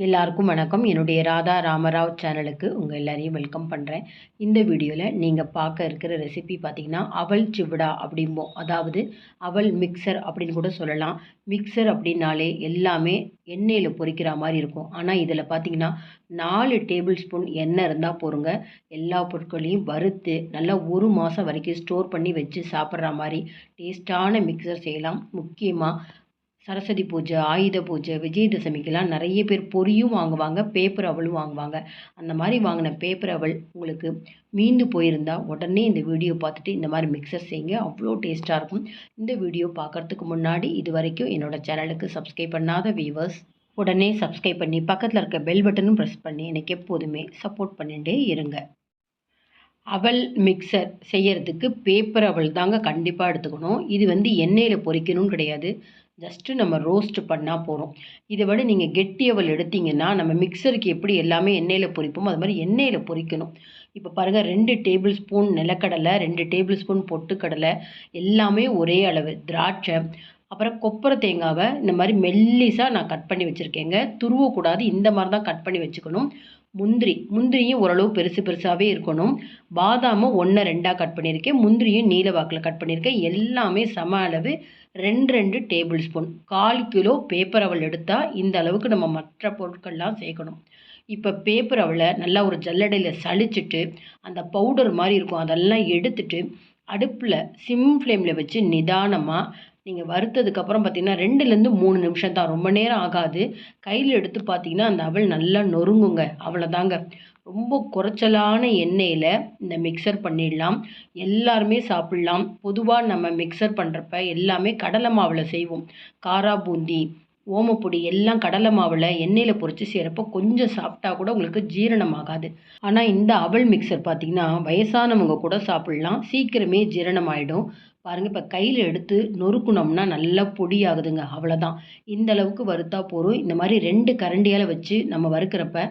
எல்லாருக்கும் வணக்கம். என்னுடைய ராதா ராமராவ் சேனலுக்கு உங்கள் எல்லாரையும் வெல்கம் பண்ணுறேன். இந்த வீடியோவில் நீங்கள் பார்க்க இருக்கிற ரெசிபி பார்த்திங்கன்னா அவல் சிவடா அப்படிம்போம். அதாவது அவல் மிக்சர் அப்படின்னு கூட சொல்லலாம். மிக்சர் அப்படின்னாலே எல்லாமே எண்ணெயில் பொரிக்கிற மாதிரி இருக்கும். ஆனால் இதில் பார்த்திங்கன்னா 4 டேபிள் ஸ்பூன் எண்ணெய் இருந்தால் போருங்க. எல்லா பொருட்களையும் வறுத்து நல்லா 1 மாதம் வரைக்கும் ஸ்டோர் பண்ணி வச்சு சாப்பிட்ற மாதிரி டேஸ்டான மிக்சர் செய்யலாம். முக்கியமாக சரஸ்வதி பூஜை, ஆயுத பூஜை, விஜயதசமிக்கெல்லாம் நிறைய பேர் பொரியும் வாங்குவாங்க, பேப்பர் அவலும் வாங்குவாங்க. அந்த மாதிரி வாங்கின பேப்பர் அவல் உங்களுக்கு மீந்து போயிருந்தா உடனே இந்த வீடியோ பார்த்துட்டு இந்த மாதிரி மிக்சர் செய்யுங்க. அவ்வளோ டேஸ்ட்டாக இருக்கும். இந்த வீடியோ பார்க்குறதுக்கு முன்னாடி இது வரைக்கும் என்னோடய சேனலுக்கு சப்ஸ்கிரைப் பண்ணாத வியூவர்ஸ் உடனே சப்ஸ்கிரைப் பண்ணி பக்கத்தில் இருக்க பெல் பட்டனும் ப்ரெஸ் பண்ணி எனக்கு எப்போதுமே சப்போர்ட் பண்ணிகிட்டே இருங்க. அவல் மிக்சர் செய்யறதுக்கு பேப்பர் அவல் தாங்க கண்டிப்பாக எடுத்துக்கணும். இது எண்ணெயில் பொரிக்கணும்னு கிடையாது. ஜஸ்ட்டு நம்ம ரோஸ்ட் பண்ணால் போகிறோம். இதை விட நீங்கள் கெட்டி அவல் எடுத்திங்கன்னா நம்ம மிக்சருக்கு எப்படி எல்லாமே எண்ணெயில் பொரிப்போமோ அது மாதிரி எண்ணெயில் பொரிக்கணும். இப்போ பாருங்கள், 2 டேபிள் ஸ்பூன் நிலக்கடலை, 2 டேபிள் ஸ்பூன் பொட்டுக்கடலை, எல்லாமே ஒரே அளவு திராட்சை, அப்புறம் கொப்பரை தேங்காவை இந்த மாதிரி மெல்லிஸாக நான் கட் பண்ணி வச்சுருக்கேங்க. துருவக்கூடாது, இந்த மாதிரி தான் கட் பண்ணி வச்சுக்கணும். முந்திரியும் ஓரளவு பெருசு பெருசாகவே இருக்கணும். பாதாமும் 1 2 கட் பண்ணியிருக்கேன். முந்திரியும் நீல வாக்கில் கட் பண்ணியிருக்கேன். எல்லாமே சம அளவு 2 டேபிள் ஸ்பூன். 1/4 கிலோ பேப்பர் அவல் எடுத்தால் இந்த அளவுக்கு நம்ம மற்ற பொருட்கள்லாம் சேர்க்கணும். இப்போ பேப்பர் அவலை நல்லா ஒரு ஜல்லடையில் சளிச்சிட்டு அந்த பவுடர் மாதிரி இருக்கும் அதெல்லாம் எடுத்துட்டு அடுப்பில் சிம் ஃப்ளேமில் வச்சு நிதானமாக நீங்கள் வறுத்ததுக்கப்புறம் பார்த்திங்கன்னா 2லேருந்து 3 நிமிஷம் தான், ரொம்ப நேரம் ஆகாது. கையில் எடுத்து பார்த்திங்கன்னா அந்த அவல் நல்லா நொறுங்குங்க. அவ்வளோதாங்க. ரொம்ப குறைச்சலான எண்ணெயில் இந்த மிக்சர் பண்ணிடலாம். எல்லாருமே சாப்பிட்லாம். பொதுவாக நம்ம மிக்சர் பண்ணுறப்ப எல்லாமே கடலை மாவில் செய்வோம். காரா பூந்தி, ஓமப்பொடி எல்லாம் கடலை மாவில் எண்ணெயில் பொரித்து செய்கிறப்போ கொஞ்சம் சாப்பிட்டா கூட உங்களுக்கு ஜீரணம் ஆகாது. ஆனால் இந்த அவல் மிக்சர் பார்த்திங்கன்னா வயசானவங்க கூட சாப்பிட்லாம். சீக்கிரமே ஜீரணம் ஆகிடும். பாருங்கள், இப்போ கையில் எடுத்து நொறுக்குனோம்னா நல்லா பொடி ஆகுதுங்க. அவ்வளோதான். இந்த அளவுக்கு வறுத்தா போதும். இந்த மாதிரி 2 கரண்டியால் வச்சு நம்ம வறுக்கிறப்ப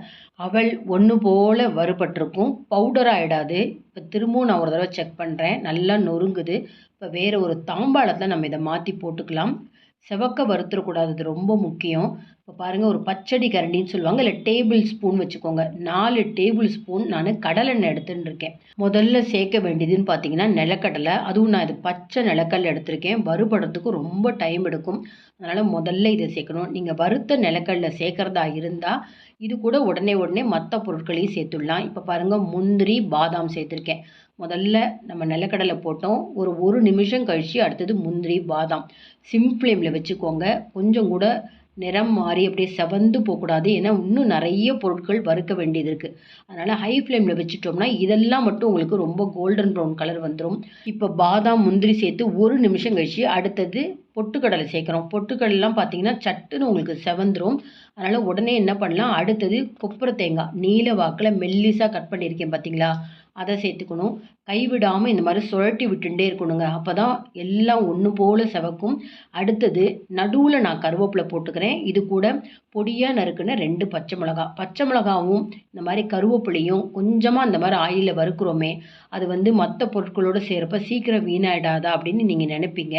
அவல் ஒன்று போல் வறுபட்டிருக்கும், பவுடர் ஆகிடாது. இப்போ திரும்பவும் நான் ஒரு தடவை செக் பண்ணுறேன், நல்லா நொறுங்குது. இப்போ வேறு ஒரு தாம்பாளத்தில் நம்ம இதை மாற்றி போட்டுக்கலாம். செவக்க வறுத்துடக்கூடாது, அது ரொம்ப முக்கியம். இப்போ பாருங்கள், ஒரு பச்சடி கரண்டின்னு சொல்லுவாங்க, இல்லை டேபிள் ஸ்பூன் வச்சுக்கோங்க. 4 டேபிள் ஸ்பூன் நான் கடலெண்ணெய் எடுத்துன்னு இருக்கேன். முதல்ல சேர்க்க வேண்டியதுன்னு பார்த்தீங்கன்னா நிலக்கடலை. அதுவும் நான் இது பச்சை நிலக்கடலை எடுத்திருக்கேன். வறுபடுறதுக்கு ரொம்ப டைம் எடுக்கும். அதனால் முதல்ல இதை சேர்க்கணும். நீங்கள் வறுத்த நிலக்கடலை சேர்க்குறதா இருந்தால் இது கூட உடனே மற்ற பொருட்களையும் சேர்த்துடலாம். இப்போ பாருங்கள், முந்திரி, பாதாம் சேர்த்துருக்கேன். முதல்ல நம்ம நிலக்கடலை போட்டோம். ஒரு நிமிஷம் கழித்து அடுத்தது முந்திரி, பாதாம். சிம் ஃப்ளேமில் வச்சுக்கோங்க. கொஞ்சம் கூட நிறம் மாறி அப்படியே செவந்து போகக்கூடாது. ஏன்னா இன்னும் நிறைய பொருட்கள் வறுக்க வேண்டியது இருக்குது. அதனால் ஹை ஃப்ளேமில் வச்சுட்டோம்னா இதெல்லாம் மட்டும் உங்களுக்கு ரொம்ப கோல்டன் ப்ரௌன் கலர் வந்துடும். இப்போ பாதாம், முந்திரி சேர்த்து 1 நிமிஷம் கழிச்சு அடுத்தது பொட்டுக்கடலை சேர்க்குறோம். பொட்டுக்கடலாம் பார்த்தீங்கன்னா சட்டுன்னு உங்களுக்கு செவந்துடும். அதனால் உடனே என்ன பண்ணலாம், அடுத்தது கொப்பரை தேங்காய் நீல வாக்கில் மெல்லிஸாக கட் பண்ணியிருக்கேன் பார்த்தீங்களா, அதை சேர்த்துக்கணும். கைவிடாமல் இந்த மாதிரி சுழட்டி விட்டுட்டே இருக்கணுங்க. அப்போ தான் எல்லாம் ஒன்று போல் செவக்கும். அடுத்தது நடுவில் நான் கருவேப்பிலை போட்டுக்கிறேன். இது கூட பொடியாக நறுக்குன 2 பச்சை மிளகாவும் இந்த மாதிரி கருவேப்பிலையும் கொஞ்சமாக அந்த மாதிரி ஆயிலில் வறுக்கிறோமே, அது மற்ற பொருட்களோடு செய்கிறப்ப சீக்கிரம் வீணாயிடாதா அப்படின்னு நீங்கள் நினைப்பீங்க.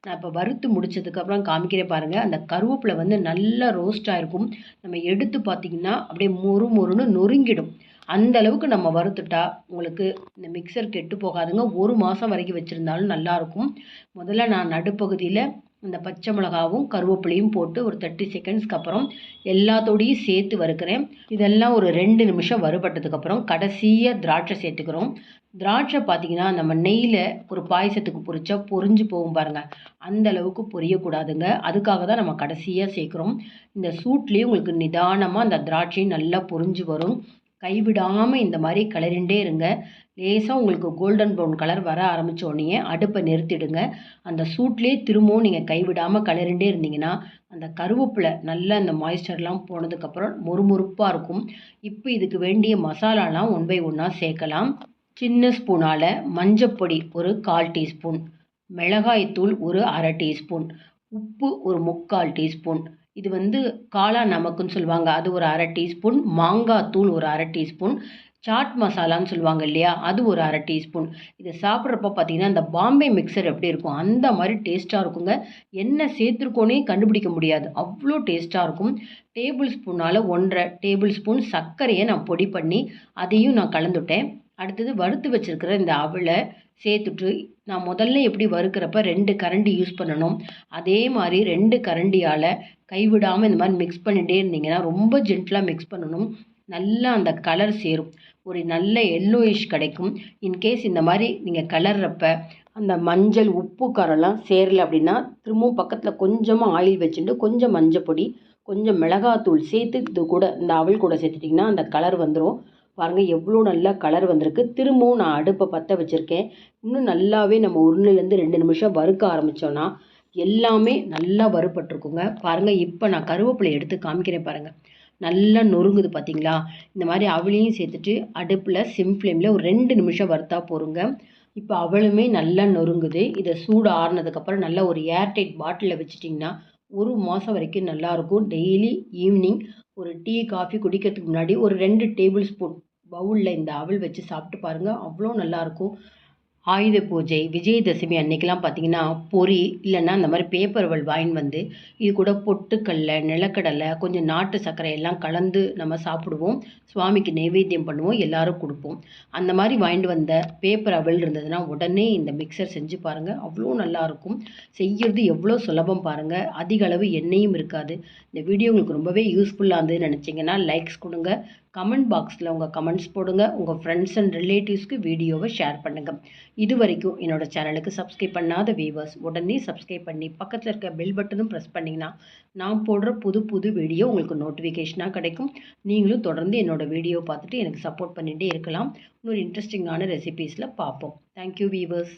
நான் இப்போ வறுத்து முடிச்சதுக்கப்புறம் காமிக்கிறேன் பாருங்கள். அந்த கருவேப்பிலை நல்லா ரோஸ்ட் ஆகிருக்கும். நம்ம எடுத்து பார்த்திங்கன்னா அப்படியே மொறு மொறுன்னு நொறுங்கிடும். அந்த அளவுக்கு நம்ம வறுத்துட்டா உங்களுக்கு இந்த மிக்சர் கெட்டு போகாதுங்க. 1 மாதம் வரைக்கும் வச்சுருந்தாலும் நல்லாயிருக்கும். முதல்ல நான் நடுப்பகுதியில் இந்த பச்சை மிளகாவும் கருவேப்பிலையும் போட்டு ஒரு 30 செகண்ட்ஸ்க்கு அப்புறம் எல்லாத்தோடையும் சேர்த்து வறுக்கிறேன். இதெல்லாம் ஒரு 2 நிமிஷம் வறுபட்டதுக்கப்புறம் கடைசியாக திராட்சை சேர்த்துக்கிறோம். திராட்சை பார்த்திங்கன்னா நம்ம நெய்யில் ஒரு பாயசத்துக்கு பொரிச்சா பொரிஞ்சு போகும் பாருங்கள், அந்த அளவுக்கு பொரியக்கூடாதுங்க. அதுக்காக தான் நம்ம கடைசியாக சேர்க்குறோம். இந்த சூட்லேயே உங்களுக்கு நிதானமாக அந்த திராட்சையும் நல்லா பொரிஞ்சு வரும். கைவிடாமல் இந்த மாதிரி கிளறிண்டே இருங்க. லேசாக உங்களுக்கு கோல்டன் ப்ரௌன் கலர் வர ஆரம்பித்தோடனே அடுப்பை நிறுத்திடுங்க. அந்த சூட்லேயே திரும்பவும் நீங்கள் கைவிடாமல் கிளறிண்டே இருந்தீங்கன்னா அந்த கருவேப்பிலை நல்லா அந்த மாய்ஸ்சர்லாம் போனதுக்கப்புறம் மொறுமொறுப்பாக இருக்கும். இப்போ இதுக்கு வேண்டிய மசாலாலாம் 1 பை 1 சேர்க்கலாம். சின்ன ஸ்பூனால் மஞ்சப்பொடி ஒரு 1/4 டீஸ்பூன், மிளகாய்த்தூள் ஒரு 1/2 டீஸ்பூன், உப்பு ஒரு 3/4 டீஸ்பூன், இது காளா நமக்குன்னு சொல்லுவாங்க, அது ஒரு 1/2 டீஸ்பூன், மாங்காய் தூள் ஒரு 1/2 டீஸ்பூன், சாட் மசாலான்னு சொல்லுவாங்க இல்லையா, அது ஒரு 1/2 டீஸ்பூன். இத சாப்பிட்றப்ப பார்த்தீங்கன்னா, இந்த பாம்பே மிக்ஸர் எப்படி இருக்கும், அந்த மாரி டேஸ்ட்டா இருக்குங்க. என்ன சேர்த்துருக்கோன்னே கண்டுபிடிக்க முடியாது. அவ்ளோ டேஸ்ட்டா இருக்கும். டேபிள் ஸ்பூனால 1 1/2 டேபிள் ஸ்பூன் சர்க்கரைய நான் பொடி பண்ணி, அதையும் நான் கலந்துட்டேன். அடுத்தது வறுத்து வச்சிருக்கிற இந்த அவல சேர்த்துட்டு, நான் முதல்ல எப்படி வறுக்கிறப்ப 2 கரண்டி யூஸ் பண்ணணும். அதே மாரி 2 கரண்டியால கைவிடாம இந்த மாரி மிக்ஸ் பண்ணிட்டே இருந்தீங்கன்னா, ரொம்ப ஜென்டிலா மிக்ஸ் பண்ணணும். நல்லா அந்த கலர் சேரும். ஒரு நல்ல எல்லோயிஷ் கிடைக்கும். இன்கேஸ் இந்த மாரி நீங்க கலர்றப்ப, அந்த மஞ்சள், உப்பு, காரம்லாம் சேரல அப்படின்னா, திரும்பவும் பக்கத்தில கொஞ்சமா ஆயில் வச்சுட்டு, கொஞ்சம் மஞ்சப்பொடி, கொஞ்சம் மிளகாத்தூள் சேர்த்து இது கூட இந்த அவல் கூட சேர்த்துட்டிங்கன்னா, அந்த கலர் வந்துரும். பாருங்க எவ்வளோ நல்லா கலர் வந்திருக்கு. திரும்பவும் நான் அடுப்ப பத்த வச்சிருக்கேன். இன்னும் நல்லாவே நம்ம 1லேருந்து 2 நிமிஷம் வறுக்க ஆரம்பிச்சோம்னா, எல்லாமே நல்லா வறுபட்டுருக்குங்க. பாருங்க இப்ப நான் கருவேப்பிலைய எடுத்து காமிக்கிறேன் பாருங்க. நல்லா நொறுங்குது பார்த்தீங்களா? இந்த மாரி அவலையும் சேர்த்துட்டு அடுப்புல சிம் ஃப்ளேம்ல ஒரு 2 நிமிஷம் வறுத்தா போதுங்க. இப்ப அவலுமே நல்லா நொறுங்குது. இத சூடு ஆறுனதுக்கப்புறம் நல்லா ஒரு ஏர் டைட் பாட்டில்ல வச்சுட்டிங்கன்னா, 1 மாசம் வரைக்கும் நல்லாயிருக்கும். டெய்லி ஈவினிங் ஒரு டீ, காஃபி குடிக்கிறதுக்கு முன்னாடி ஒரு 2 டேபிள் ஸ்பூன் பவுல்ல இந்த அவல் வச்சு சாப்பிட்டு பாருங்க. அவ்ளோ நல்லாயிருக்கும். ஆயுத பூஜை, விஜயதசமி அன்னைக்கெல்லாம் பார்த்தீங்கன்னா, பொரி இல்லன்னா இந்த மாரி பேப்பர் அவல் வாங்கின்னு வந்து, இது கூட பொட்டுக்கல்ல, நிலக்கடலை, கொஞ்சம் நாட்டு சர்க்கரை எல்லாம் கலந்து நம்ம சாப்பிடுவோம். சுவாமிக்கு நைவேத்தியம் பண்ணுவோம். எல்லாரும் குடுப்போம். அந்த மாரி வாங்கிட்டு வந்த பேப்பர் அவல் இருந்ததுன்னா, உடனே இந்த மிக்ஸர் செஞ்சு பாருங்க. அவ்ளோ நல்லாயிருக்கும். செய்யறது எவ்வளோ சுலபம் பாருங்க. அதிக அளவு எண்ணெயும் இருக்காது. இந்த வீடியோ உங்களுக்கு ரொம்பவே யூஸ்ஃபுல்லா இருந்ததுன்னு நெனச்சீங்கன்னா, லைக்ஸ் குடுங்க. கமெண்ட் பாக்ஸ்ல உங்க கமெண்ட்ஸ் போடுங்க. உங்க ஃப்ரெண்ட்ஸ் அண்ட் ரிலேட்டிவ்ஸ்க்கு வீடியோவ ஷேர் பண்ணுங்க. இதுவரைக்கும் என்னோட சேனலுக்கு சப்ஸ்கிரைப் பண்ணாத வியூவர்ஸ் உடனே சப்ஸ்கிரைப் பண்ணி பக்கத்தில் இருக்க பெல் பட்டனும் ப்ரெஸ் பண்ணிங்கன்னா நான் போடுற புது புது வீடியோ உங்களுக்கு நோட்டிஃபிகேஷனாக கிடைக்கும். நீங்களும் தொடர்ந்து என்னோட வீடியோ பார்த்துட்டு எனக்கு சப்போர்ட் பண்ணிகிட்டே இருக்கலாம். இன்னொரு இன்ட்ரெஸ்டிங்கான ரெசிபீஸில் பார்ப்போம். Thank you viewers.